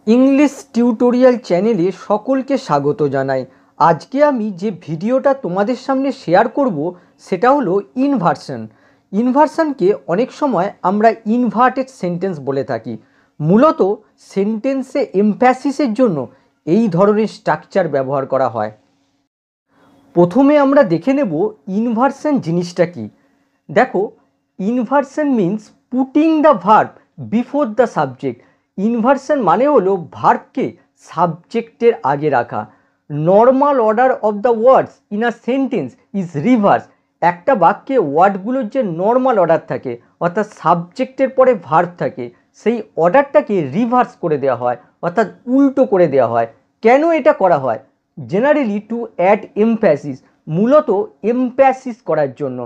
English tutorial চ্যানেলে সকলকে স্বাগত জানাই। আজকে আমি যে ভিডিওটা তোমাদের সামনে শেয়ার করব সেটা হলো ইনভার্সন। ইনভার্সনকে অনেক সময় আমরা ইনভার্টেড সেন্টেন্স বলে থাকি। মূলত সেন্টেন্সে এমফ্যাসিসের জন্য এই ধরনের স্ট্রাকচার ব্যবহার করা হয়। প্রথমে আমরা দেখে নেব ইনভার্সন জিনিসটা কি। দেখো, inversion means putting the verb before the subject. Inversion মানে হলো ভার্বকে সাবজেক্টের আগে রাখা। Normal order of the words in a sentence is reverse. একটা বাক্যে ওয়ার্ডগুলোর যে নর্মাল অর্ডার থাকে, অর্থাৎ সাবজেক্টের পরে ভার্ব থাকে, সেই অর্ডারটাকে রিভার্স করে দেওয়া হয়, অর্থাৎ উল্টো করে দেওয়া হয়। কেন এটা করা হয়? জেনারেলি টু অ্যাড এমফ্যাসিস, মূলত এমফ্যাসিস করার জন্য।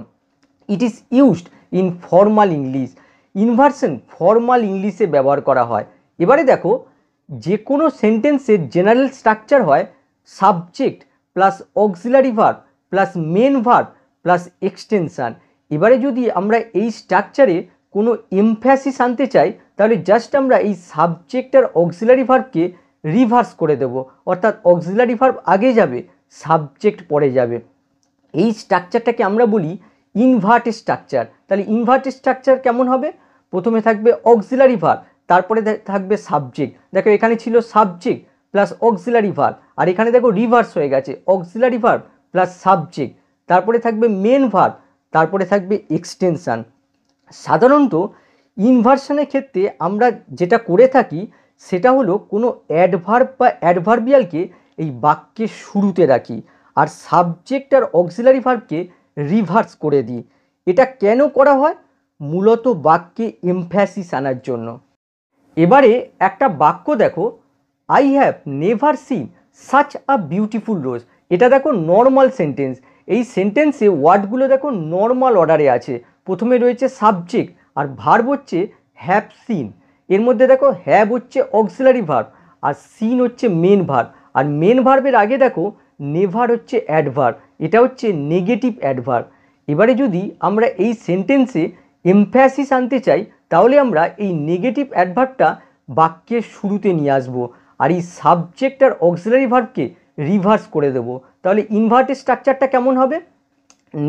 It is used in formal English. Inversion formal ইংলিশে ব্যবহার করা হয়। এবারে দেখো, যে কোনো সেন্টেন্সের জেনারেল স্ট্রাকচার হয় subject plus auxiliary verb plus main verb plus extension. এবারে যদি আমরা এই স্ট্রাকচারে কোনো এমফ্যাসিস আনতে চাই, তাহলে জাস্ট আমরা এই সাবজেক্ট আর অক্সিলারি ভার্বকে রিভার্স করে দেব, অর্থাৎ অক্সিলারি ভার্ব আগে যাবে, সাবজেক্ট পরে যাবে। এই স্ট্রাকচারটাকে আমরা বলি ইনভার্টেড স্ট্রাকচার। তাহলে ইনভার্টেড স্ট্রাকচার কেমন হবে? প্রথমে থাকবে অক্সিলারি ভার্ব, তারপরে থাকবে সাবজেক্ট। দেখো, এখানে ছিল সাবজেক্ট প্লাস অক্সিলারি ভার্ব, আর এখানে দেখো রিভার্স হয়ে গেছে, অক্সিলারি ভার্ব প্লাস সাবজেক্ট, তারপরে থাকবে মেন ভার্ব, তারপরে থাকবে এক্সটেনশান। সাধারণত ইনভার্সনের ক্ষেত্রে আমরা যেটা করে থাকি সেটা হলো কোনো অ্যাডভার্ব বা অ্যাডভার্বিয়ালকে এই বাক্যের শুরুতে রাখি, আর সাবজেক্ট আর অক্সিলারি ভার্বকে রিভার্স করে দিই। এটা কেন করা হয়? মূলত বাক্যে এমফ্যাসিস আনার জন্য। এবারে একটা বাক্য দেখো, I have never seen such a beautiful রোজ। এটা দেখো নর্মাল সেন্টেন্স। এই সেন্টেন্সে ওয়ার্ডগুলো দেখো নর্মাল অর্ডারে আছে। প্রথমে রয়েছে সাবজেক্ট, আর ভার্ব হচ্ছে হ্যাভ সিন। এর মধ্যে দেখো হ্যাভ হচ্ছে অক্সিলারি ভার্ব, আর সিন হচ্ছে মেন ভার্ব, আর মেন ভার্বের আগে দেখো নেভার হচ্ছে অ্যাডভার্ব, এটা হচ্ছে নেগেটিভ অ্যাডভার্ব। এবারে যদি আমরা এই সেন্টেন্সে এমফ্যাসিস আনতে চাই, তাহলে আমরা এই নেগেটিভ অ্যাডভার্বটা বাক্যের শুরুতে নিয়ে আসবো, আর এই সাবজেক্ট আর অক্সিলারি ভার্বকে রিভার্স করে দেব। তাহলে ইনভার্টেড স্ট্রাকচারটা কেমন হবে?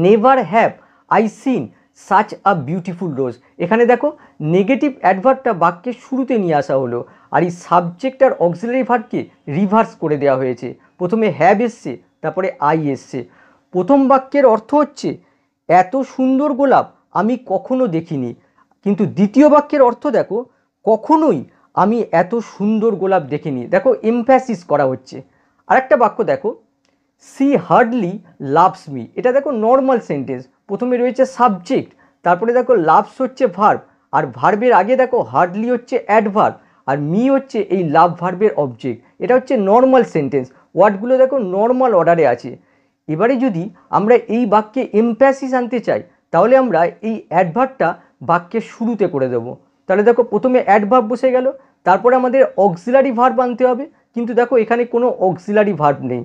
Never have I scene such a beautiful রোজ। এখানে দেখো নেগেটিভ অ্যাডভার্বটা বাক্যের শুরুতে নিয়ে আসা হলো, আর এই সাবজেক্ট আর অক্সিলারি ভার্বকে রিভার্স করে দেওয়া হয়েছে। প্রথমে হ্যাভ এসছে, তারপরে আই এসছে। প্রথম বাক্যের অর্থ হচ্ছে এত সুন্দর গোলাপ আমি কখনো দেখিনি, কিন্তু দ্বিতীয় বাক্যের অর্থ দেখো, কখনোই আমি এত সুন্দর গোলাপ দেখিনি। দেখো এমফ্যাসিস করা হচ্ছে। আরেকটা বাক্য দেখো, সি হার্ডলি লাভস মি। এটা দেখো নর্মাল সেন্টেন্স। প্রথমে রয়েছে সাবজেক্ট, তারপরে দেখো লাভস হচ্ছে ভার্ব, আর ভার্বের আগে দেখো হার্ডলি হচ্ছে অ্যাডভার্ব, আর মি হচ্ছে এই লাভ ভার্বের অবজেক্ট। এটা হচ্ছে নর্মাল সেন্টেন্স। ওয়ার্ডগুলো দেখো নর্মাল অর্ডারে আছে। এবারে যদি আমরা এই বাক্যে এমফ্যাসিস আনতে চাই, তাহলে আমরা এই অ্যাডভার্বটা বাক্যের শুরুতে করে দেবো। তাহলে দেখো প্রথমে অ্যাডভার্ব বসে গেল, তারপরে আমাদের অক্সিলারি ভার্ব আনতে হবে, কিন্তু দেখো এখানে কোনো অক্সিলারি ভার্ব নেই।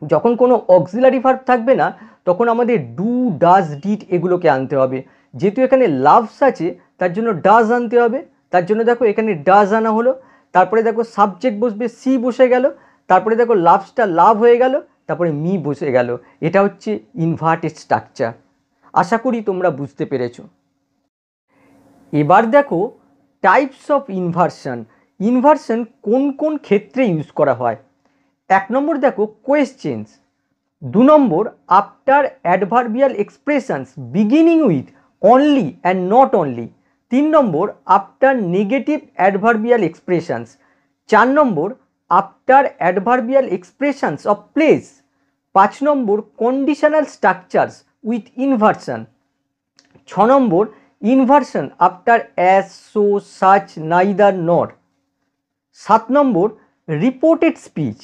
যখন কোনো অক্সিলারি ভার্ব থাকবে না, তখন আমাদের ডু, ডাজ, ডিড এগুলোকে আনতে হবে। যেহেতু এখানে লাভস আছে, তার জন্য ডাজ আনতে হবে। তার জন্য দেখো এখানে ডাজ আনা হলো। তারপরে দেখো সাবজেক্ট বসবে, সি বসে গেল। তারপরে দেখো লাভসটা লাভ হয়ে গেল, তারপরে মি বসে গেল। এটা হচ্ছে ইনভার্টেড স্ট্রাকচার। আশা করি তোমরা বুঝতে পেরেছো। এবার দেখো টাইপস অফ ইনভার্সন। ইনভার্সন কোন কোন ক্ষেত্রে ইউজ করা হয়। এক নম্বর দেখো কোয়েশ্চেন্স। দু number after adverbial expressions beginning with only and not only. তিন number after negative adverbial expressions. চার number after adverbial expressions of place. পাঁচ number conditional structures with inversion. ছ number inversion after as, so, such, neither, nor. সাত নম্বর reported speech.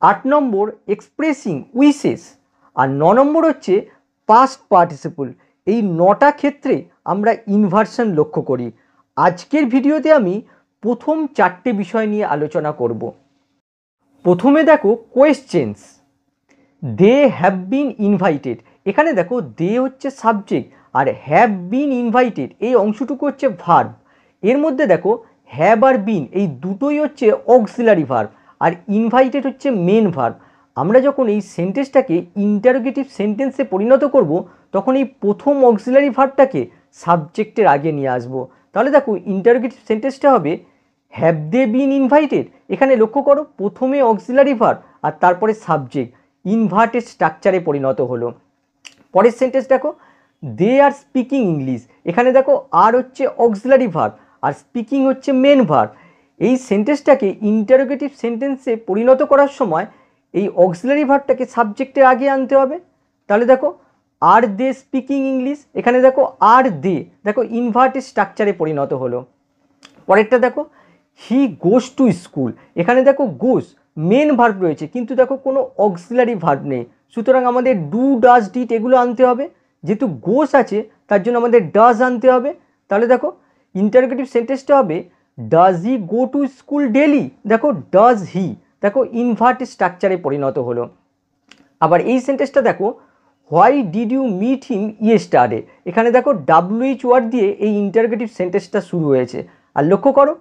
আট নম্বর expressing wishes. আর ন নম্বর হচ্ছে past participle. এই নটা ক্ষেত্রে আমরা ইনভার্সন লক্ষ্য করি। আজকের ভিডিওতে আমি প্রথম চারটে বিষয় নিয়ে আলোচনা করব। প্রথমে দেখো questions. They have been invited. এখানে দেখো দে হচ্ছে সাবজেক্ট, আর হ্যাভ বিন ইনভাইটেড এই অংশটুকু হচ্ছে ভার্ব। এর মধ্যে দেখো হ্যাভ আর বিন এই দুটোই হচ্ছে অক্সিলারি ভার্ব, আর ইনভাইটেড হচ্ছে মেন ভার্ব। আমরা যখন এই সেন্টেন্সটাকে ইন্টারোগেটিভ সেন্টেন্সে পরিণত করব তখন এই প্রথম অক্সিলারি ভার্বটাকে সাবজেক্টের আগে নিয়ে আসব। তাহলে দেখো ইন্টারোগেটিভ সেন্টেন্সটা হবে হ্যাভ দে বিন ইনভাইটেড। এখানে লক্ষ্য করো প্রথমে অক্সিলারি ভার্ব আর তারপরে সাবজেক্ট ইনভার্টেড স্ট্রাকচারে পরিণত হলো। পরের সেন্টেন্স দেখো দে আর স্পিকিং ইংলিশ। এখানে দেখো আর হচ্ছে অক্সিলারি ভার্ব আর স্পিকিং হচ্ছে মেন ভার্ব। এই সেন্টেন্সটাকে ইন্টারোগেটিভ সেন্টেন্সে পরিণত করার সময় এই অক্সিলারি ভার্বটাকে সাবজেক্টের আগে আনতে হবে। তাহলে দেখো আর দে স্পিকিং ইংলিশ, এখানে দেখো আর দে দেখো ইনভার্টেড স্ট্রাকচারে পরিণত হলো। পরেরটা দেখো হি গোস টু স্কুল। এখানে দেখো গোস মেন ভার্ব রয়েছে কিন্তু দেখো কোনো অক্সিলারি ভার্ব নেই, সুতরাং আমাদের ডু ডাজ ডিড এগুলো আনতে হবে। যেহেতু গোস আছে তার জন্য আমাদের ডাজ আনতে হবে। তাহলে দেখো ইন্টারোগেটিভ সেন্টেন্সটা হবে does he go to school daily. দেখো ডাজ হি দেখো ইনভার্টেড স্ট্রাকচারে পরিণত হলো। আবার এই সেন্টেন্সটা দেখো why did you meet him yesterday. এখানে দেখো WH ওয়ার্ড দিয়ে এই ইন্টারোগেটিভ সেন্টেন্সটা শুরু হয়েছে। আর লক্ষ্য করো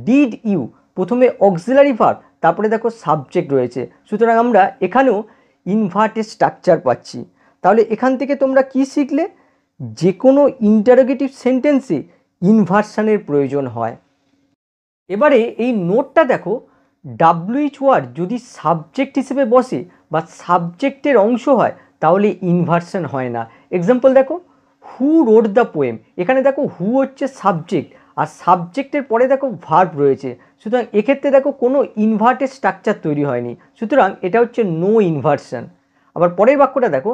ডিড ইউ প্রথমে অক্সিলারি ভার্ব তারপরে দেখো সাবজেক্ট রয়েছে, সুতরাং আমরা এখানেও ইনভার্টেড স্ট্রাকচার পাচ্ছি। তাহলে এখান থেকে তোমরা কি শিখলে? যে কোনো ইন্টারোগেটিভ সেন্টেন্সে ইনভার্সানের প্রয়োজন হয়। এবারে এই নোটটা দেখো WH ওয়ার্ড যদি সাবজেক্ট হিসেবে বসে বা সাবজেক্টের অংশ হয় তাহলে ইনভার্সন হয় না। এক্সাম্পল দেখো হু রোড দ্য পোয়েম। এখানে দেখো হু হচ্ছে সাবজেক্ট আর সাবজেক্টের পরে দেখো ভার্ব রয়েছে, সুতরাং এক্ষেত্রে দেখো কোনো ইনভার্টেড স্ট্রাকচার তৈরি হয়নি, সুতরাং এটা হচ্ছে নো ইনভার্সন। আবার পরের বাক্যটা দেখো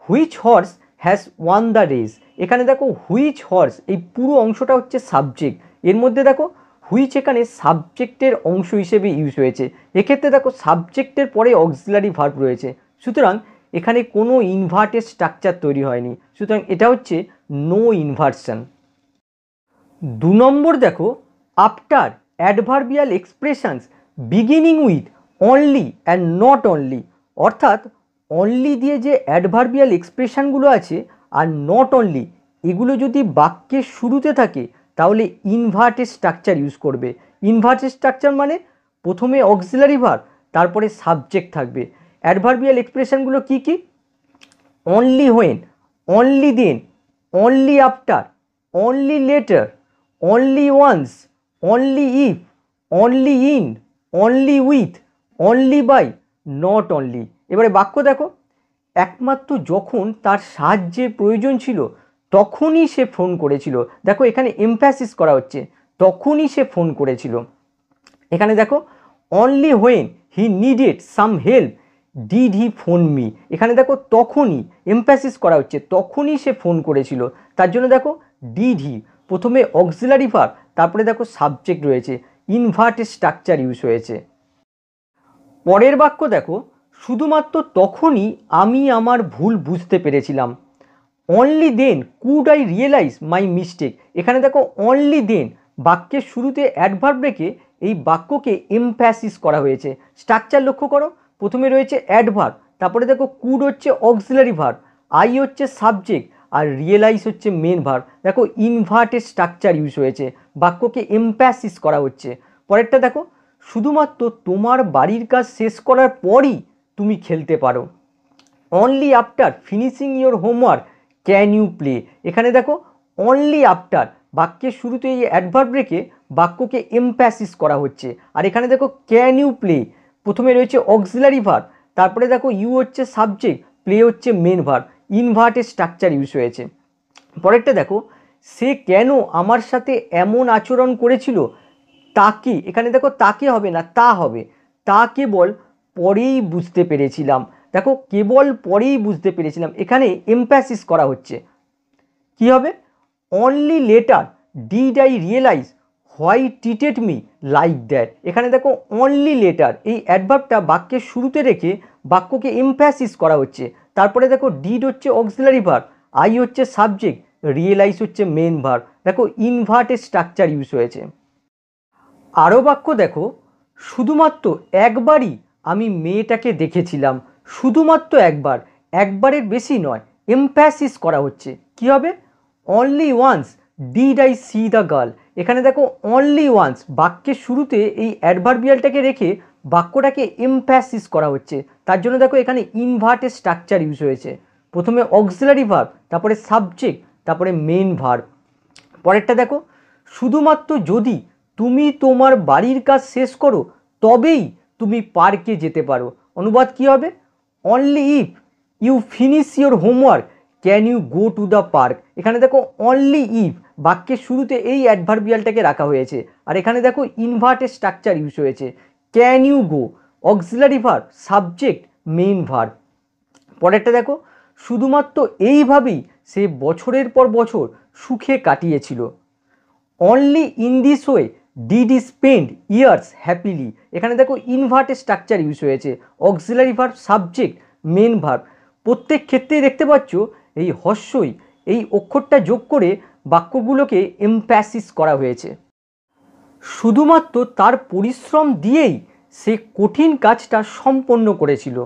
which horse has one the race. এখানে দেখো হুইচ হর্স এই পুরো অংশটা হচ্ছে সাবজেক্ট, এর মধ্যে দেখো হুইচ এখানে সাবজেক্টের অংশ হিসেবে ইউজ হয়েছে। এক্ষেত্রে দেখো সাবজেক্টের পরে অক্সিলারি ভার্ব রয়েছে, সুতরাং এখানে কোনো ইনভার্টেড স্ট্রাকচার তৈরি হয়নি, সুতরাং এটা হচ্ছে নো ইনভার্সন। 2 নম্বর দেখো after adverbial expressions beginning with only and not only. অর্থাৎ অনলি দিয়ে যে অ্যাডভার্বিয়াল এক্সপ্রেশনগুলো আছে আর নট অনলি এগুলো যদি বাক্যের শুরুতে থাকে তাহলে ইনভার্টেড স্ট্রাকচার ইউজ করবে। ইনভার্টেড স্ট্রাকচার মানে প্রথমে অক্সিলারি ভার্ব তারপরে সাবজেক্ট থাকবে। অ্যাডভার্বিয়াল এক্সপ্রেশনগুলো কি কি? Only when, only then, only after, only later, only once, only if, only in, only with, only by, not only. এবারে বাক্য দেখো একমাত্র যখন তার সাহায্যের প্রয়োজন ছিল তখনই সে ফোন করেছিল। দেখো এখানে এমফ্যাসিস করা হচ্ছে তখনই সে ফোন করেছিল। এখানে দেখো only when he needed some help did he phone me. এখানে দেখো তখনই এমফ্যাসিস করা হচ্ছে তখনই সে ফোন করেছিল, তার জন্য দেখো ডিড হি প্রথমে অক্সিলারি ভার্ব তারপরে দেখো সাবজেক্ট রয়েছে, ইনভার্টেড স্ট্রাকচার ইউজ হয়েছে। পরের বাক্য দেখো শুধুমাত্র তখনই আমি আমার ভুল বুঝতে পেরেছিলাম। Only then could I realise my mistake. এখানে দেখো অনলি দেন বাক্যের শুরুতে অ্যাডভার্ব রেখে এই বাক্যকে এমফ্যাসিস করা হয়েছে। স্ট্রাকচার লক্ষ্য করো, প্রথমে রয়েছে অ্যাডভার্ব তারপরে দেখো কুড হচ্ছে অক্সিলারি ভার্ব, আই হচ্ছে সাবজেক্ট আর রিয়েলাইজ হচ্ছে মেন ভার্ব। দেখো ইনভার্টেড স্ট্রাকচার ইউজ হয়েছে, বাক্যকে এমফ্যাসিস করা হচ্ছে। পরেরটা দেখো শুধুমাত্র তোমার বাড়ির কাজ শেষ করার পরই তুমি খেলতে পারো। Only after finishing your homework can you play. এখানে দেখো অনলি আফটার বাক্যের শুরুতে এই অ্যাডভার্ব রেখে বাক্যকে এমফ্যাসিস করা হচ্ছে। আর এখানে দেখো ক্যান ইউ প্লে প্রথমে রয়েছে অক্সিলারি ভার্ব তারপরে দেখো ইউ হচ্ছে সাবজেক্ট প্লে হচ্ছে main verb, inverted structure use হয়েছে। পরেরটা দেখো সে কেন আমার সাথে এমন আচরণ করেছিল তাকে, এখানে দেখো তাকে হবে না তা হবে, তা কেবল পরেই বুঝতে পেরেছিলাম। দেখো কেবল পরেই বুঝতে পেরেছিলাম এখানে এমফ্যাসিস করা হচ্ছে। কি হবে? Only later did I realise why treated me like that. এখানে দেখো অনলি লেটার এই অ্যাডভার্বটা বাক্যের শুরুতে রেখে বাক্যকে এমফ্যাসিস করা হচ্ছে। তারপরে দেখো ডিড হচ্ছে অক্সিলারি ভার্ব, আই হচ্ছে সাবজেক্ট, রিয়েলাইজ হচ্ছে মেন ভার্ব। দেখো ইনভার্টেড স্ট্রাকচার ইউজ হয়েছে। আরও বাক্য দেখো শুধুমাত্র একবারই আমি মেয়েটাকে দেখেছিলাম। শুধুমাত্র একবার, একবারের বেশি নয়, এমফ্যাসিস করা হচ্ছে। কি হবে? Only once did I see the girl. এখানে দেখো অনলি ওয়ান্স, বাক্যের শুরুতে এই অ্যাডভার্বিয়ালটাকে রেখে বাক্যটাকে এমফ্যাসিস করা হচ্ছে। তার জন্য দেখো এখানে ইনভার্টেড স্ট্রাকচার ইউজ হয়েছে। প্রথমে অক্সিলারি ভার্ব, তারপরে সাবজেক্ট, তারপরে মেইন ভার্ব। পরেরটা দেখো, শুধুমাত্র যদি তুমি তোমার বাড়ির কাজ শেষ করো তবেই তুমি পার্কে যেতে পারো। অনুবাদ কী হবে? Only if you finish your homework can you go to the park. এখানে দেখো অনলি ইফ, বাক্যের শুরুতে এই অ্যাডভার্বিয়ালটাকে রাখা হয়েছে। আর এখানে দেখো ইনভার্টেড স্ট্রাকচার ইউজ হয়েছে। Can you go, auxiliary verb, subject, main verb. পরেরটা দেখো, শুধুমাত্র এইভাবেই সে বছরের পর বছর সুখে কাটিয়েছিল। Only in this way did he spend years happily. এখানে দেখো ইনভার্টেড স্ট্রাকচার ইউজ হয়েছে। Auxiliary verb, subject, main verb. প্রত্যেক ক্ষেত্রেই দেখতে পাচ্ছ এই হস্যই এই অক্ষরটা যোগ করে বাক্যগুলোকে এমফ্যাসিস করা হয়েছে। শুধুমাত্র তার পরিশ্রম দিয়েই সে কঠিন কাজটা সম্পন্ন করেছিল।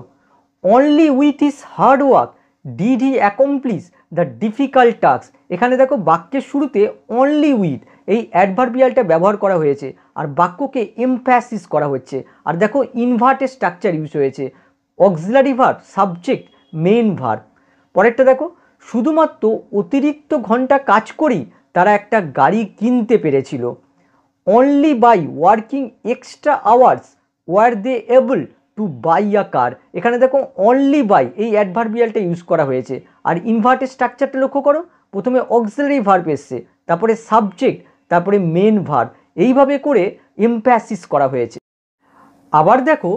Only with his hard work did he accomplish the difficult task. এখানে দেখো বাক্যের শুরুতে অনলি উইথ এই অ্যাডভার্বিয়ালটা ব্যবহার করা হয়েছে আর বাক্যকে এমফ্যাসিস করা হচ্ছে। আর দেখো ইনভার্টেড স্ট্রাকচার ইউজ হয়েছে। Auxiliary verb, subject, main verb. পরেরটা দেখো, শুধুমাত্র অতিরিক্ত ঘন্টা কাজ করেই তারা একটা গাড়ি কিনতে পেরেছিল। Only by working extra hours were they able to buy a car. এখানে দেখো অনলি বাই এই অ্যাডভার্বিয়ালটা ইউজ করা হয়েছে। আর ইনভার্টেড স্ট্রাকচারটা লক্ষ্য করো, প্রথমে অক্সিলারি ভার্ব এসছে, তারপরে সাবজেক্ট, তারপরে মেন ভার্ব, এইভাবে করে এমফ্যাসিস করা হয়েছে। আবার দেখো,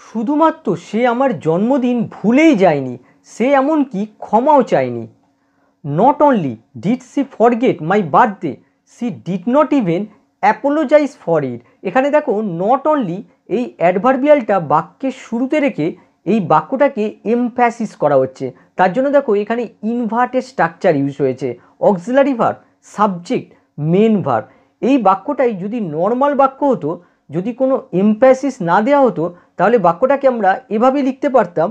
শুধুমাত্র সে আমার জন্মদিন ভুলেই যায়নি, সে এমনকি ক্ষমাও চায়নি। Not only did she forget my birthday she did not even apologise for it. এখানে দেখো নট অনলি এই অ্যাডভার্বিয়ালটা বাক্যের শুরুতে রেখে এই বাক্যটাকে এমফ্যাসিস করা হচ্ছে। তার জন্য দেখো এখানে ইনভার্টেড স্ট্রাকচার ইউজ হয়েছে। Auxiliary verb, subject, main verb. এই বাক্যটাই যদি নর্মাল বাক্য হতো, যদি কোনো এমফ্যাসিস না দেওয়া হতো, তাহলে বাক্যটাকে আমরা এভাবে লিখতে পারতাম,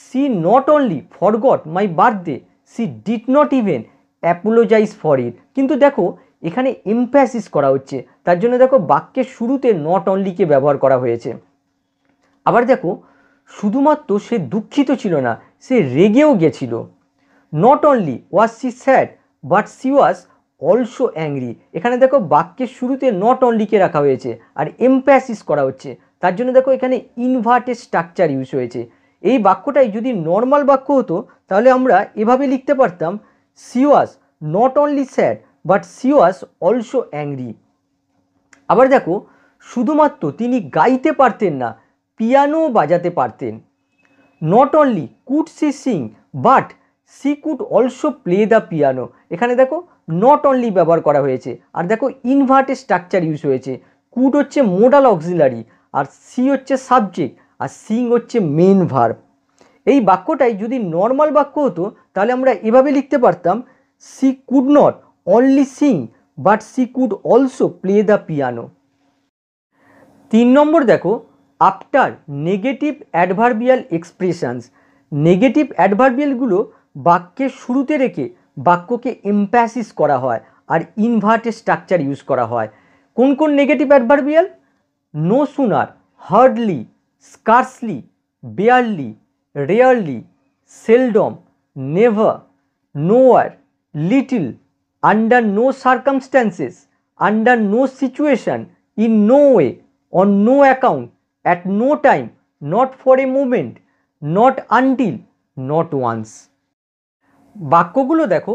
she not only forgot my birthday she did not even apologise for it. কিন্তু দেখো এখানে এমফ্যাসিস করা হচ্ছে, তার জন্য দেখো বাক্যের শুরুতে নট অনলিকে ব্যবহার করা হয়েছে। আবার দেখো, শুধুমাত্র সে দুঃখিত ছিল না, সে রেগেও গেছিল। Not only was she sad but she was also angry. এখানে দেখো বাক্যের শুরুতে নট অনলিকে রাখা হয়েছে আর এমফ্যাসিস করা হচ্ছে, তার জন্য দেখো এখানে ইনভার্টেড স্ট্রাকচার ইউজ হয়েছে। এই বাক্যটাই যদি নর্মাল বাক্য হতো, তাহলে আমরা এভাবে লিখতে পারতাম, C was not only sad but she was also angry. আবার দেখো, শুধুমাত্র তিনি গাইতে পারতেন না, পিয়ানো বাজাতে পারতেন। Not only could she sing but she could also play the piano. এখানে দেখো নট অনলি ব্যবহার করা হয়েছে আর দেখো ইনভার্টেড স্ট্রাকচার ইউজ হয়েছে। কুড হচ্ছে মোডাল অক্সিলারি, আর সি হচ্ছে সাবজেক্ট, আর সিং হচ্ছে মেন ভার্ব। এই বাক্যটাই যদি নর্মাল বাক্য হতো, তাহলে আমরা এভাবে লিখতে পারতাম, she could not only sing but she could also play the piano. 3 number দেখো, after negative adverbial expressions. Negative অ্যাডভার্বিয়ালগুলো বাক্যের শুরুতে রেখে বাক্যকে এমফ্যাসিস করা হয় আর ইনভার্টেড স্ট্রাকচার ইউজ করা হয়। কোন কোন negative adverbial? No sooner, hardly, scarcely, barely, rarely, seldom, never, nowhere, little, under no circumstances, under no situation, in no way, on no account, at no time, not for a moment, not until, not once. বাক্যগুলো দেখো,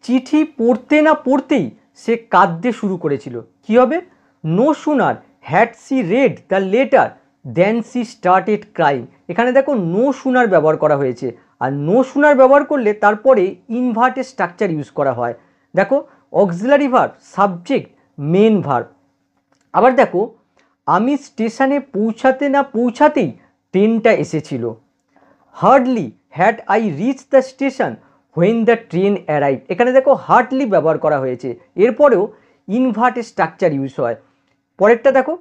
চিঠি পড়তে না পড়তেই সে কাঁদতে শুরু করেছিল। কি হবে? No sooner had she read the letter then she started crying. এখানে দেখো নো সুনার ব্যবহার করা হয়েছে, আর নো সুনার ব্যবহার করলে তারপরে ইনভার্টেড স্ট্রাকচার ইউজ করা হয়। দেখো auxiliary verb, subject, main verb. আবার দেখো, আমি স্টেশনে পৌঁছাতে না পৌঁছাতেই ট্রেনটা এসেছিল। Hardly had I reach the station when the train arrive. এখানে দেখো হার্ডলি ব্যবহার করা হয়েছে, এরপরেও ইনভার্টেড স্ট্রাকচার ইউজ হয়। পরেরটা দেখো,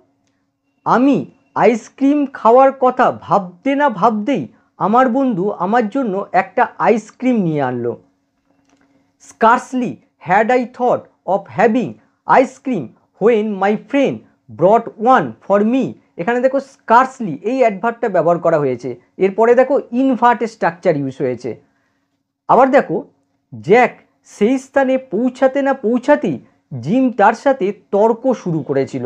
আমি আইসক্রিম খাওয়ার কথা ভাবতে না ভাবতেই আমার বন্ধু আমার জন্য একটা আইসক্রিম নিয়ে আনলো। Scarcely had I thought of having ice cream when my friend ব্রট one for me, এখানে দেখো স্কার্সলি এই অ্যাডভার্বটা ব্যবহার করা হয়েছে। এরপরে দেখো ইনভার্টেড স্ট্রাকচার ইউজ হয়েছে। আবার দেখো জ্যাক সেই স্থানে পৌঁছাতে না পৌঁছাতেই জিম তার সাথে তর্ক শুরু করেছিল।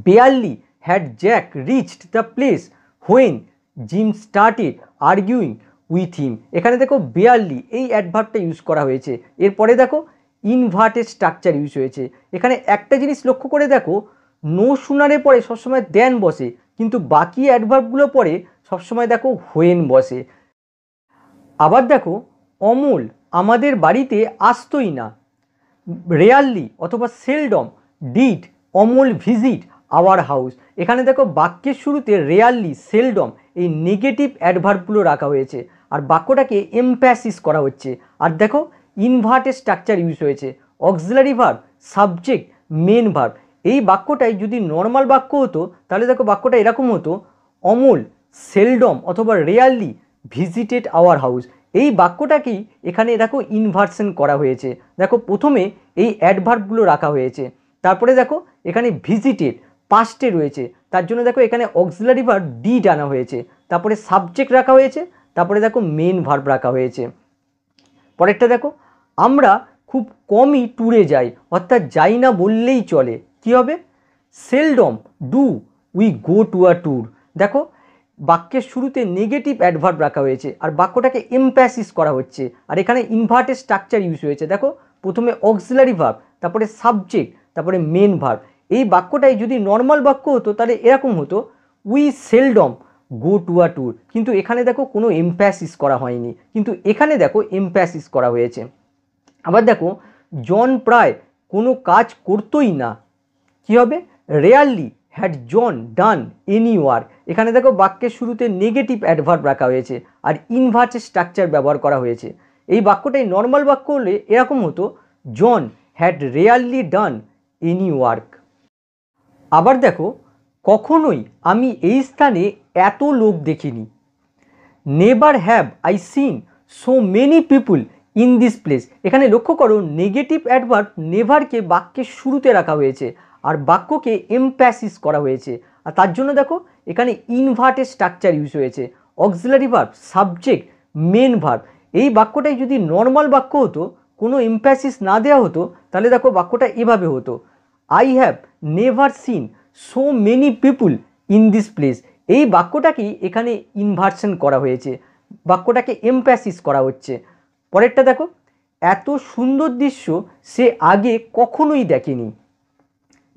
Barely had Jack reached the place when gym started arguing with him, এখানে দেখো বেয়ারলি এই অ্যাডভার্বটা ইউজ করা হয়েছে। এরপরে দেখো ইনভার্টেড স্ট্রাকচার ইউজ হয়েছে। এখানে একটা জিনিস লক্ষ্য করে দেখো, নো শুনারের পরে সবসময় দেন বসে, কিন্তু বাকি অ্যাডভার্বগুলো পরে সবসময় দেখো হোয়েন বসে। আবার দেখো অমল আমাদের বাড়িতে আসতোই না। রেয়ারলি অথবা seldom did Amal visit our house, এখানে দেখো বাক্যের শুরুতে রেয়ারলি সেলডম এই নেগেটিভ অ্যাডভার্বগুলো রাখা হয়েছে আর বাক্যটাকে এমপ্যাসিস করা হচ্ছে। আর দেখো ইনভার্টেড স্ট্রাকচার ইউজ হয়েছে, auxiliary verb, subject, main verb. এই বাক্যটাই যদি নর্মাল বাক্য হতো তাহলে দেখো বাক্যটা এরকম হতো, অমল সেলডম অথবা রেয়ারলি ভিজিটেড আওয়ার হাউস। এই বাক্যটাকেই এখানে দেখো ইনভার্সন করা হয়েছে। দেখো প্রথমে এই অ্যাডভার্বগুলো রাখা হয়েছে, তারপরে দেখো এখানে ভিজিটেড পাস্টে রয়েছে, তার জন্য দেখো এখানে অক্সিলারি ভার্ব ডিড আনা হয়েছে, তারপরে সাবজেক্ট রাখা হয়েছে, তারপরে দেখো মেন ভার্ব রাখা হয়েছে। পরেরটা দেখো আমরা খুব কমই ট্যুরে যাই, অর্থাৎ যাই না বললেই চলে। কি হবে? Seldom do we go to a tour. দেখো বাক্যের শুরুতে নেগেটিভ অ্যাডভার্ব রাখা হয়েছে আর বাক্যটাকে এমপ্যাসিস করা হচ্ছে, আর এখানে ইনভার্টেড স্ট্রাকচার ইউজ হয়েছে। দেখো প্রথমে অক্সিলারি ভার্ব, তারপরে সাবজেক্ট, তারপরে মেন ভার্ব। এই বাক্যটাই যদি নর্মাল বাক্য হতো তাহলে এরকম হতো, we seldom go to a tour, কিন্তু এখানে দেখো কোনো এমপ্যাসিস করা হয়নি, কিন্তু এখানে দেখো এমপ্যাসিস করা হয়েছে। আবার দেখো জন প্রায় কোনো কাজ করতোই না। কি হবে? Rarely had John done any work, এখানে দেখো বাক্যের শুরুতে নেগেটিভ অ্যাডভার্ব রাখা হয়েছে আর ইনভার্টেড স্ট্রাকচার ব্যবহার করা হয়েছে। এই বাক্যটাই নর্মাল বাক্য হলে এরকম হতো, John had rarely done any work. আবার দেখো কখনোই আমি এই স্থানে এত লোক দেখিনি। Never have I seen so many people in this place, এখানে লক্ষ্য করো নেগেটিভ অ্যাডভার্ব নেভারকে বাক্যের শুরুতে রাখা হয়েছে আর বাক্যকে এমপ্যাসিস করা হয়েছে, আর তার জন্য দেখো এখানে ইনভার্টেড স্ট্রাকচার ইউজ হয়েছে, auxiliary verb, subject, main verb. এই বাক্যটাই যদি নর্মাল বাক্য হতো, কোনো এমপ্যাসিস না দেওয়া হতো, তাহলে দেখো বাক্যটা এভাবে হতো, I have never seen so many people in this place. এই বাক্যটাকেই এখানে ইনভার্সন করা হয়েছে, বাক্যটাকে এমপ্যাসিস করা হচ্ছে। পরেরটা দেখো এত সুন্দর দৃশ্য সে আগে কখনোই দেখেনি।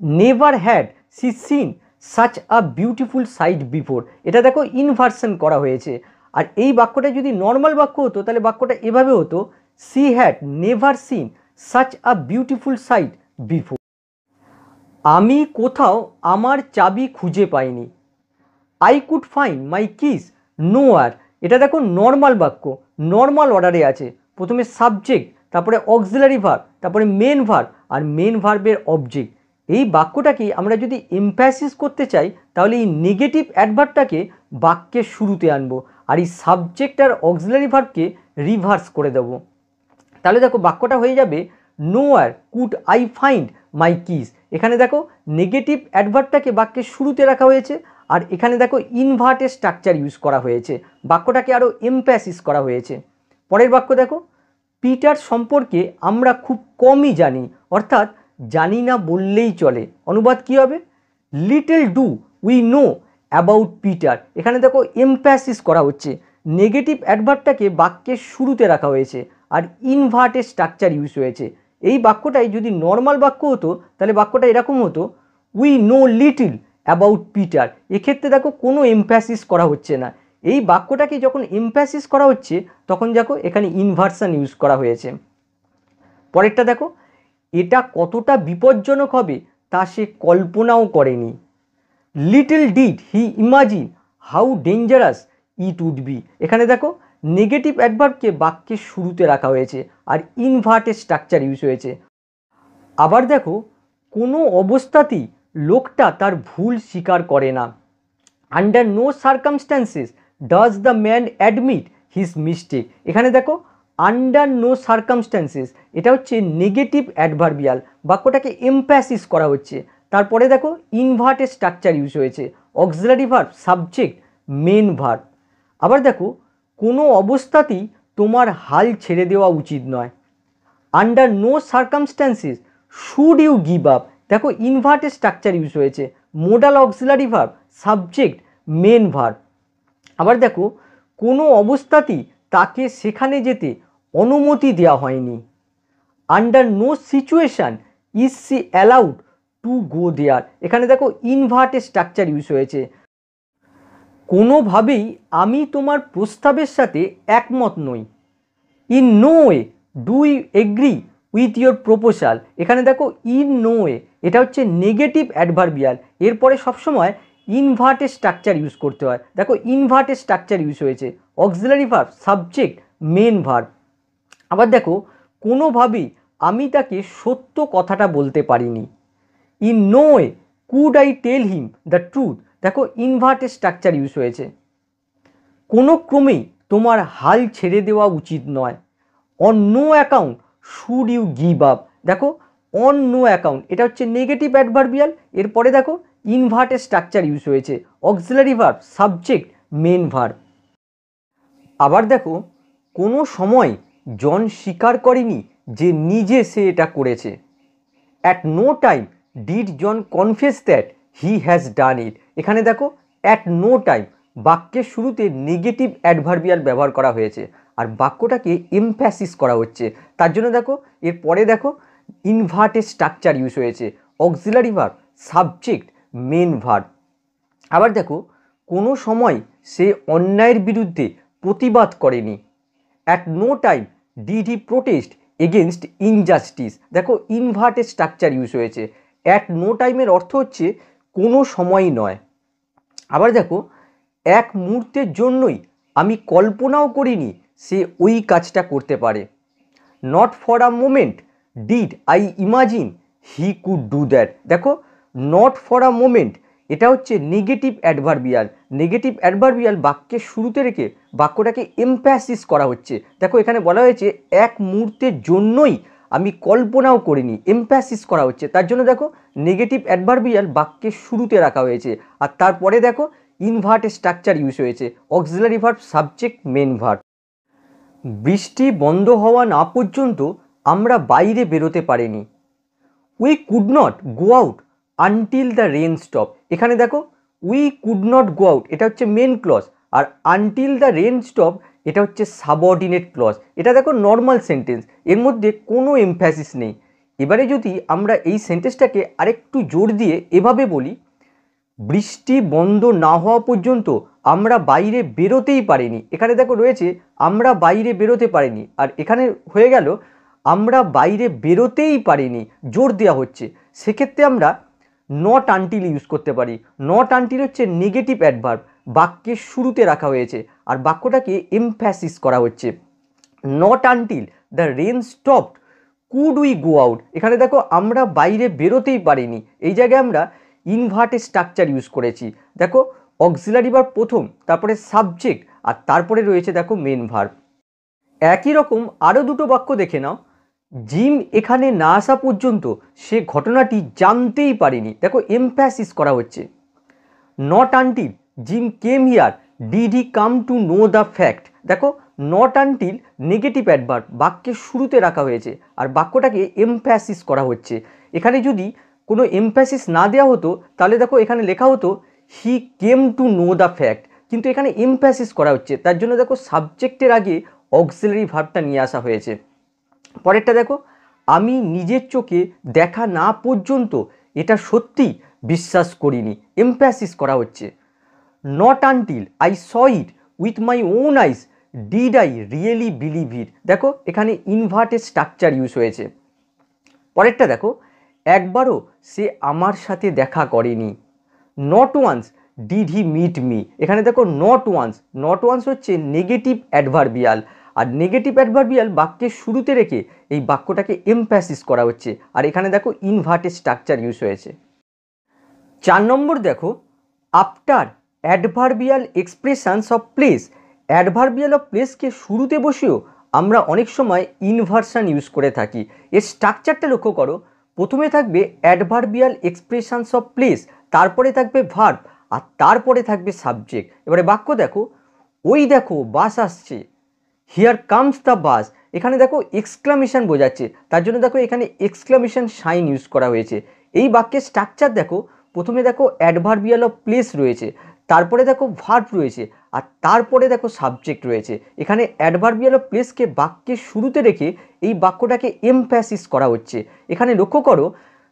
Never had she seen such a beautiful sight before, এটা দেখো ইনভার্সন করা হয়েছে। আর এই বাক্যটা যদি নর্মাল বাক্য হতো তাহলে বাক্যটা এভাবে হতো, she had never seen such a beautiful sight before. আমি কোথাও আমার চাবি খুঁজে পাইনি। I could find my keys nowhere, এটা দেখো নর্মাল বাক্য, নর্মাল অর্ডারে আছে। প্রথমে সাবজেক্ট, তারপরে অক্সিলারি ভার্ব, তারপরে মেন ভার্ব আর মেন ভার্বের অবজেক্ট। এই বাক্যটাকে আমরা যদি এমপ্যাসিস করতে চাই তাহলে এই নেগেটিভ অ্যাডভার্বটাকে বাক্যের শুরুতে আনবো আর এই সাবজেক্ট আর অক্সিলারি ভার্বকে রিভার্স করে দেবো। তাহলে দেখো বাক্যটা হয়ে যাবে, nowhere could I find my keys. এখানে দেখো নেগেটিভ অ্যাডভার্বটাকে বাক্যের শুরুতে রাখা হয়েছে আর এখানে দেখো ইনভার্টেড স্ট্রাকচার ইউজ করা হয়েছে, বাক্যটাকে আরও এমপ্যাসিস করা হয়েছে। পরের বাক্য দেখো, পিটার সম্পর্কে আমরা খুব কমই জানি, অর্থাৎ জানি না বললেই চলে। অনুবাদ কি হবে? Little do we know about Peter. এখানে দেখো এমপ্যাসিস করা হচ্ছে, নেগেটিভ অ্যাডভার্বটাকে বাক্যের শুরুতে রাখা হয়েছে আর ইনভার্টেড স্ট্রাকচার ইউজ হয়েছে। এই বাক্যটাই যদি নর্মাল বাক্য হতো তাহলে বাক্যটা এরকম হতো, we know little about Peter. এক্ষেত্রে দেখো কোনো এমপ্যাসিস করা হচ্ছে না। এই বাক্যটাকে যখন এমপ্যাসিস করা হচ্ছে তখন দেখো এখানে ইনভার্সন ইউজ করা হয়েছে। পরেরটা দেখো, এটা কতটা বিপজ্জনক হবে তা সে কল্পনাও করেনি। Little did he imagine how dangerous it would be. এখানে দেখো নেগেটিভ অ্যাডভার্বকে বাক্যের শুরুতে রাখা হয়েছে আর ইনভার্টেড স্ট্রাকচার ইউজ হয়েছে। আবার দেখো কোনো অবস্থাতেই লোকটা তার ভুল স্বীকার করে না। Under no circumstances does the man admit his mistake. এখানে দেখো আন্ডার নো সার্কামস্ট্যান্সেস, এটা হচ্ছে নেগেটিভ অ্যাডভার্বিয়াল, বাক্যটাকে এমপ্যাসিস করা হচ্ছে। তারপরে দেখো ইনভার্টেড স্ট্রাকচার ইউজ হয়েছে, auxiliary verb, subject, main verb. আবার দেখো কোনো অবস্থাতেই তোমার হাল ছেড়ে দেওয়া উচিত নয়, under no circumstances should you give up, দেখো ইনভার্টেড স্ট্রাকচার ইউজ হয়েছে, modal auxiliary verb, subject, main verb. আবার দেখো কোনো অবস্থাতেই তাকে সেখানে যেতে অনুমতি দেওয়া হয়নি, under no situation is she allowed to go there, এখানে দেখো ইনভার্টেড স্ট্রাকচার ইউজ হয়েছে। কোনোভাবেই আমি তোমার প্রস্তাবের সাথে একমত নই, in no way do you agree with your proposal, এখানে দেখো ইন নো ওয়ে, এটা হচ্ছে নেগেটিভ অ্যাডভার্বিয়াল, এরপরে সবসময় ইনভার্টেড স্ট্রাকচার ইউজ করতে হয়, দেখো ইনভার্টেড স্ট্রাকচার ইউজ হয়েছে, auxiliary verb, subject, main verb. আবার দেখো কোনোভাবেই আমি তাকে সত্য কথাটা বলতে পারিনি, in no way could I tell him the truth, দেখো ইনভার্টেড স্ট্রাকচার ইউজ হয়েছে। কোনো ক্রমেই তোমার হাল ছেড়ে দেওয়া উচিত নয়, on no account should you give up, দেখো অন নো অ্যাকাউন্ট, এটা হচ্ছে নেগেটিভ অ্যাডভার্বিয়াল, এরপরে দেখো ইনভার্টেড স্ট্রাকচার ইউজ হয়েছে, auxiliary verb, subject, main verb. আবার দেখো কোনো সময় জন স্বীকার করেনি যে নিজে সে এটা করেছে, at no time did John confess that he has done it, এখানে দেখো অ্যাট নো টাইম, বাক্যের শুরুতে নেগেটিভ অ্যাডভার্বিয়াল ব্যবহার করা হয়েছে আর বাক্যটাকে এমফ্যাসিস করা হচ্ছে, তার জন্য দেখো এরপরে দেখো ইনভার্টেড স্ট্রাকচার ইউজ হয়েছে, auxiliary verb, subject, main verb. আবার দেখো কোনো সময় সে অন্যায়ের বিরুদ্ধে প্রতিবাদ করেনি, at no time did he protest against injustice, দেখো ইনভার্টেড স্ট্রাকচার ইউজ হয়েছে, অ্যাট নো টাইমের অর্থ হচ্ছে কোনো সময়ই নয়। আবার দেখো এক মুহূর্তের জন্যই আমি কল্পনাও করিনি সে ওই কাজটা করতে পারে, not for a moment did I imagine he could do that, দেখো নট ফর আ মোমেন্ট, এটা হচ্ছে নেগেটিভ অ্যাডভার্বিয়াল, নেগেটিভ অ্যাডভার্বিয়াল বাক্যের শুরুতে রেখে বাক্যটাকে এমফ্যাসিস করা হচ্ছে, দেখো এখানে বলা হয়েছে এক মুহূর্তের জন্যই আমি কল্পনাও করিনি, এমফ্যাসিস করা হচ্ছে, তার জন্য দেখো নেগেটিভ অ্যাডভার্বিয়াল বাক্যের শুরুতে রাখা হয়েছে আর তারপরে দেখো ইনভার্টেড স্ট্রাকচার ইউজ হয়েছে, auxiliary verb, subject, main verb. বৃষ্টি বন্ধ হওয়া না পর্যন্ত আমরা বাইরে বেরোতে পারিনি, we could not go out until the rain stop, এখানে দেখো we could not go out, এটা হচ্ছে মেন ক্লজ, আর আনটিল দ্য রেন স্টপ এটা হচ্ছে সাবঅর্ডিনেট ক্লজ, এটা দেখো নর্মাল সেন্টেন্স, এর মধ্যে কোনো এমফ্যাসিস নেই। এবারে যদি আমরা এই সেন্টেন্সটাকে আরেকটু জোর দিয়ে এভাবে বলি, বৃষ্টি বন্ধ না হওয়া পর্যন্ত আমরা বাইরে বেরোতেই পারিনি, এখানে দেখো রয়েছে আমরা বাইরে বেরোতে পারিনি আর এখানে হয়ে গেল আমরা বাইরে বেরোতেই পারিনি, জোর দেওয়া হচ্ছে, সেক্ষেত্রে আমরা নট আনটিল ইউজ করতে পারি, নট আনটিল হচ্ছে নেগেটিভ অ্যাডভার্ব, বাক্যের শুরুতে রাখা হয়েছে আর বাক্যটাকে এমফ্যাসিস করা হচ্ছে, not until the rain stopped could we go out, এখানে দেখো আমরা বাইরে বেরোতেই পারিনি, এই জায়গায় আমরা ইনভার্টেড স্ট্রাকচার ইউজ করেছি, দেখো অক্সিলারি ভার্ব প্রথম, তারপরে সাবজেক্ট আর তারপরে রয়েছে দেখো মেন ভার্ব। একই রকম আরও দুটো বাক্য দেখে নাও, জিম এখানে না আসা পর্যন্ত সে ঘটনাটি জানতেই পারেনি, দেখো এমফ্যাসিস করা হচ্ছে, not until Jim came here did he come to know the fact, দেখো নট আনটিল নেগেটিভ অ্যাডভার্ব বাক্যের শুরুতে রাখা হয়েছে আর বাক্যটাকে এমফ্যাসিস করা হচ্ছে, এখানে যদি কোনো এমফ্যাসিস না দেওয়া হতো তাহলে দেখো এখানে লেখা হতো he came to know the fact, কিন্তু এখানে এমফ্যাসিস করা হচ্ছে, তার জন্য দেখো সাবজেক্টের আগে অক্সিলারি ভার্বটা নিয়ে আসা হয়েছে। পরেরটা দেখো, আমি নিজের চোখে দেখা না পর্যন্ত এটা সত্যি বিশ্বাস করিনি, এমফ্যাসিস করা হচ্ছে, not until I saw it with my own ice did I really believe it, দেখো এখানে ইনভার্টেড স্ট্রাকচার ইউজ হয়েছে। পরেরটা দেখো, একবারও সে আমার সাথে দেখা করেনি, not once did he meet me, এখানে দেখো নট ওয়ান্স, নট ওয়ান্স হচ্ছে নেগেটিভ অ্যাডভার্বিয়াল আর নেগেটিভ অ্যাডভার্বিয়াল বাক্যের শুরুতে রেখে এই বাক্যটাকে এমফ্যাসিস করা হচ্ছে আর এখানে দেখো ইনভার্টেড স্ট্রাকচার ইউজ হয়েছে। 4 নম্বর দেখো, after adverbial expressions of place, adverbial of প্লেসকে শুরুতে বসিয়েও আমরা অনেক সময় ইনভার্সন ইউজ করে থাকি। এর স্ট্রাকচারটা লক্ষ্য করো, প্রথমে থাকবে অ্যাডভার্বিয়াল এক্সপ্রেশনস অফ প্লেস, তারপরে থাকবে ভার্ব, আর তারপরে থাকবে সাবজেক্ট। এবারে বাক্য দেখো, ওই দেখো বাস আসছে, হিয়ার কামস দ্য বাস, এখানে দেখো এক্সক্লামেশন বোঝাচ্ছে, তার জন্য দেখো এখানে এক্সক্লামেশন সাইন ইউজ করা হয়েছে। এই বাক্যের স্ট্রাকচার দেখো, প্রথমে দেখো অ্যাডভার্বিয়াল অফ প্লেস রয়েছে, তারপরে দেখো ভার্ব রয়েছে, আর তারপরে দেখো সাবজেক্ট রয়েছে। এখানে অ্যাডভার্বিয়াল অফ প্লেসকে বাক্যের শুরুতে রেখে এই বাক্যটাকে এমফ্যাসিস করা হচ্ছে। এখানে লক্ষ্য করো,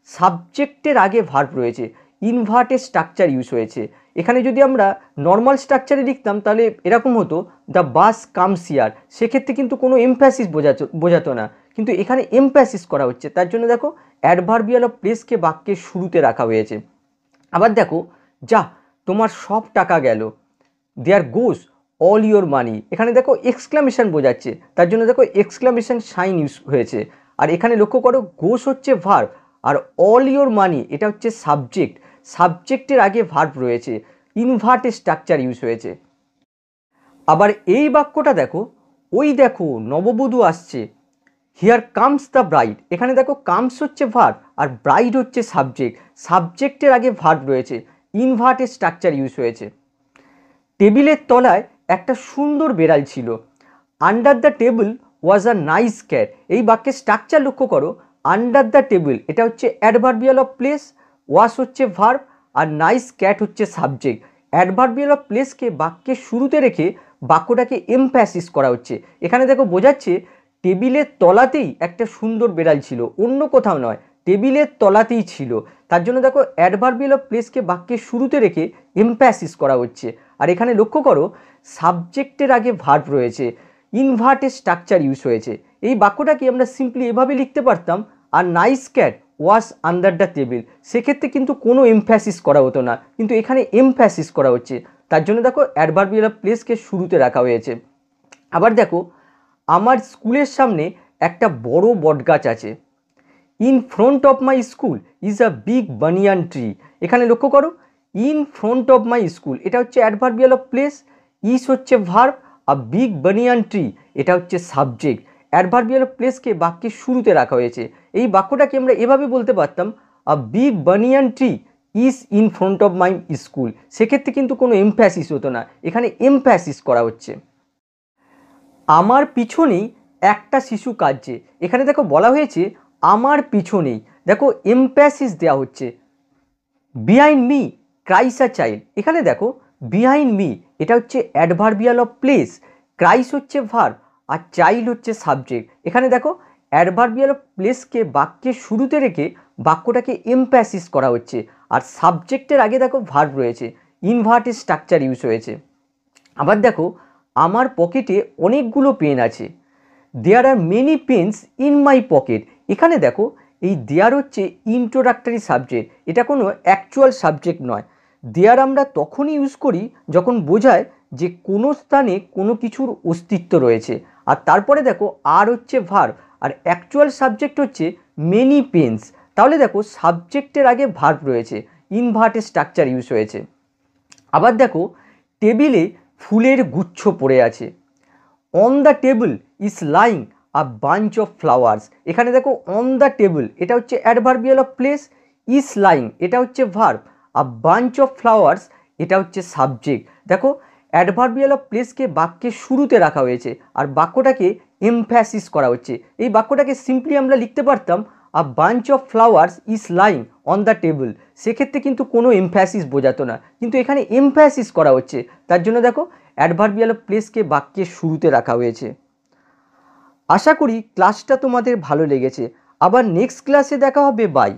সাবজেক্টের আগে ভার্ব রয়েছে, ইনভার্টেড স্ট্রাকচার ইউজ হয়েছে। এখানে যদি আমরা নর্মাল স্ট্রাকচারে লিখতাম তাহলে এরকম হতো, দ্য বাস কামস হিয়ার, সেক্ষেত্রে কিন্তু কোনো এমফ্যাসিস বোঝাতো না, কিন্তু এখানে এমফ্যাসিস করা হচ্ছে, তার জন্য দেখো অ্যাডভার্বিয়াল অফ প্লেসকে বাক্যের শুরুতে রাখা হয়েছে। আবার দেখো, যা তোমার সব টাকা গেল, দেয়ার গোস অল ইয়োর মানি, এখানে দেখো এক্সক্লামেশন বোঝাচ্ছে, তার জন্য দেখো এক্সক্লামেশন সাইন ইউজ হয়েছে। আর এখানে লক্ষ্য করো, গোস হচ্ছে ভার্ব, আর অল ইয়োর মানি এটা হচ্ছে সাবজেক্ট, সাবজেক্টের আগে ভার্ব রয়েছে, ইনভার্টেড স্ট্রাকচার ইউজ হয়েছে। আবার এই বাক্যটা দেখো, ওই দেখো নববধূ আসছে, হিয়ার কামস দ্য ব্রাইড, এখানে দেখো কামস হচ্ছে ভার্ব আর ব্রাইড হচ্ছে সাবজেক্ট, সাবজেক্টের আগে ভার্ব রয়েছে, ইনভার্টেড স্ট্রাকচার ইউজ হয়েছে। টেবিলের তলায় একটা সুন্দর বেড়াল ছিল, under the table was a nice cat, এই বাক্যের স্ট্রাকচার লক্ষ্য করো, আন্ডার দ্য টেবিল এটা হচ্ছে অ্যাডভার্বিয়াল অফ প্লেস, ওয়াজ হচ্ছে ভার্ব, আর নাইস ক্যাট হচ্ছে সাবজেক্ট। অ্যাডভার্বিয়াল অফ প্লেসকে বাক্যের শুরুতে রেখে বাক্যটাকে এমফ্যাসিস করা হচ্ছে। এখানে দেখো বোঝাচ্ছে টেবিলের তলাতেই একটা সুন্দর বেড়াল ছিল, অন্য কোথাও নয়, টেবিলের তলাতেই ছিল, তার জন্য দেখো অ্যাডভার্বিয়াল অফ প্লেসকে বাক্যের শুরুতে রেখে এমফ্যাসিস করা হচ্ছে। আর এখানে লক্ষ্য করো, সাবজেক্টের আগে ভার্ব রয়েছে, ইনভার্টেড স্ট্রাকচার ইউজ হয়েছে। এই বাক্যটাকে আমরা সিম্পলি এভাবে লিখতে পারতাম, our nice cat was under the table, সেক্ষেত্রে কিন্তু কোনো এমফ্যাসিস করা হতো না, কিন্তু এখানে এমফ্যাসিস করা হচ্ছে, তার জন্য দেখো অ্যাডভার্বিয়াল অফ প্লেসকে শুরুতে রাখা হয়েছে। আবার দেখো, আমার স্কুলের সামনে একটা বড় বটগাছ আছে, in front of my school is a big banyan tree, এখানে লক্ষ্য করো, in front of my school এটা হচ্ছে অ্যাডভার্বিয়াল অফ প্লেস, ইজ হচ্ছে ভার্ব, আর বিগ বানিয়ান ট্রি এটা হচ্ছে সাবজেক্ট। অ্যাডভার্বিয়াল অফ প্লেসকে বাক্যের শুরুতে রাখা হয়েছে। এই বাক্যটাকে আমরা এভাবে বলতে পারতাম, a big banyan tree is in front of my school, সেক্ষেত্রে কিন্তু কোনো এমফ্যাসিস হতো না, এখানে এমফ্যাসিস করা হচ্ছে। আমার পিছনেই একটা শিশু কাঁদছে, এখানে দেখো বলা হয়েছে আমার পিছনেই, দেখো এমফ্যাসিস দেওয়া হচ্ছে। বিহাইন্ড মি ক্রাইস আ চাইল্ড, এখানে দেখো বিহাইন্ড মি এটা হচ্ছে অ্যাডভার্বিয়াল অফ প্লেস, ক্রাইস হচ্ছে ভার্ব, আর চাইল্ড হচ্ছে সাবজেক্ট। এখানে দেখো অ্যাডভার্বিয়াল অফ প্লেসকে বাক্যের শুরুতে রেখে বাক্যটাকে এমফ্যাসিস করা হচ্ছে, আর সাবজেক্টের আগে দেখো ভার্ব রয়েছে, ইনভার্টেড স্ট্রাকচার ইউজ হয়েছে। আবার দেখো, আমার পকেটে অনেকগুলো পেন আছে, there are many pens in my pocket, এখানে দেখো এই দেয়ার হচ্ছে ইন্ট্রোডাক্টরি সাবজেক্ট, এটা কোনো অ্যাকচুয়াল সাবজেক্ট নয়। দেয়ার আমরা তখনই ইউজ করি যখন বোঝায় যে কোনো স্থানে কোনো কিছুর অস্তিত্ব রয়েছে, আর তারপরে দেখো আর হচ্ছে ভার্ব, আর অ্যাকচুয়াল সাবজেক্ট হচ্ছে মেনি পেনস, তাহলে দেখো সাবজেক্টের আগে ভার্ব রয়েছে, ইনভার্টেড স্ট্রাকচার ইউজ হয়েছে। আবার দেখো, টেবিলে ফুলের গুচ্ছ পড়ে আছে, on the table is lying a bunch of flowers, এখানে দেখো অন দ্য টেবিল এটা হচ্ছে adverbial of place, is lying এটা হচ্ছে verb, a bunch of flowers এটা হচ্ছে সাবজেক্ট। দেখো অ্যাডভার্বিয়াল অফ প্লেসকে বাক্যের শুরুতে রাখা হয়েছে, আর বাক্যটাকে এমফ্যাসিস করা হচ্ছে। এই বাক্যটাকে সিম্পলি আমরা লিখতে পারতাম, a bunch of flowers is lying on the table, সেক্ষেত্রে কিন্তু কোনো এমফ্যাসিস বোঝাতো না, কিন্তু এখানে এমফ্যাসিস করা হচ্ছে, তার জন্য দেখো অ্যাডভার্বিয়াল অফ প্লেসকে বাক্যের শুরুতে রাখা হয়েছে। আশা করি ক্লাসটা তোমাদের ভালো লেগেছে। আবার নেক্সট ক্লাসে দেখা হবে। বাই।